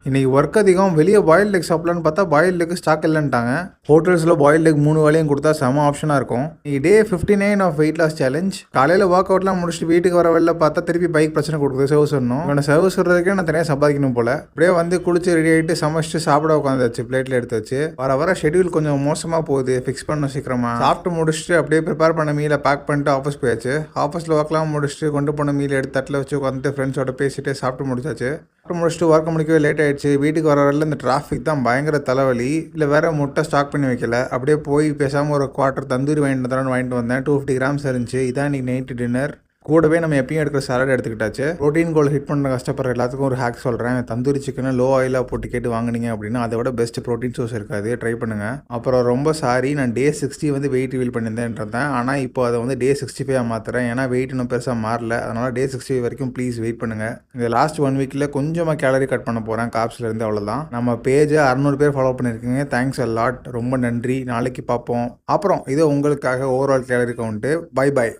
இன்னைக்கு ஒர்க் அதிகம். வெளியே பாயில்ட் எக் சாப்பிடலான்னு பார்த்தா பாயில்ட் எக் ஸ்டாக் இல்லைன்ட்டாங்க. ஹோட்டல்ஸில் பாயில்ட் எக் 3 வேளையும் கொடுத்தா செம ஆப்ஷனாக இருக்கும். Day 59 of weight loss challenge. காலையில் ஒர்க் அவுட்லாம் முடிச்சுட்டு வீட்டுக்கு வர வெளில பார்த்தா திருப்பி பைக் பிரச்சனை கொடுக்குது. சர்வீஸ் வரணும். இவனை சர்வீஸ் விடுறதுக்கே நான் தனியாக சம்பாதிக்கணும் போல. அப்படியே வந்து குளிச்சு ரெடி ஆகிட்டு சமைச்சிட்டு சாப்பிட உட்காந்துச்சு. பிளேட்டில் எடுத்து வச்சு வர ஷெட்யூல் கொஞ்சம் மோசமாக போகுது. ஃபிக்ஸ் பண்ண சீக்கிரமா சாப்பிட்டு முடிச்சுட்டு அப்படியே ப்ரிப்பேர் பண்ண மீலை பேக் பண்ணிட்டு ஆஃபீஸ் போயாச்சு. ஆஃபீஸில் ஒர்க்லாம் முடிச்சுட்டு கொண்டு போன மீல் எடுத்து தட்டில் வச்சு உட்காந்துட்டு ஃப்ரெண்ட்ஸோட பேசிட்டு சாப்பிட்டு முடிச்சாச்சு. முடிச்சுட்டு ஒர்க் முடிக்கவே லேட் ஆகிடுச்சு. வீட்டுக்கு வர வரல இந்த டிராஃபிக் தான் பயங்கர தலைவலி. இல்லை வேறு முட்டை ஸ்டாக் பண்ணி வைக்கல. அப்படியே போய் பேசாமல் ஒரு குவார்ட்டர் தந்தூரி வாங்கிட்டு வந்தேன். 250 கிராம்ஸ் இருந்துச்சு. இதான் இன்றைக்கி நைட்டு டின்னர். கூடவே நம்ம எப்பயும் எடுக்கிற சாலட் எடுத்துக்கிட்டாச்சு. ப்ரோட்டீன் கோல் ஹிட் பண்ணுற கஷ்டப்படுற எல்லாத்துக்கும் ஒரு ஹேக் சொல்கிறேன். தந்தூரி சிக்கனை லோ ஆயிலாக போட்டு கேட்டு வாங்கினீங்க அப்படின்னா அதை விட பெஸ்ட் ப்ரோட்டீன் சோர்ஸ் இருக்காது. ட்ரை பண்ணுங்கள். அப்புறம் ரொம்ப சாரி, நான் டே 60 வந்து வெயிட் ரிவீல் பண்ணியிருந்தேன். ஆனால் இப்போ அதை வந்து டே 65 மாற்றுறேன். ஏன்னா வெயிட் இன்னும் பெருசாக மாறல. அதனால் டே 65 வரைக்கும் ப்ளீஸ் வெயிட் பண்ணுங்கள். இந்த லாஸ்ட் 1 வீக்கில் கொஞ்சமாக கேலரி கட் பண்ண போகிறேன். காப்ஸ்லேருந்து அவ்வளோதான். நம்ம பேஜை 600 பேர் ஃபாலோ பண்ணியிருக்கீங்க. Thanks a lot. ரொம்ப நன்றி. நாளைக்கு பார்ப்போம். அப்புறம் இது உங்களுக்காக ஓவரால் கேலரி கவுண்ட்டு. பை.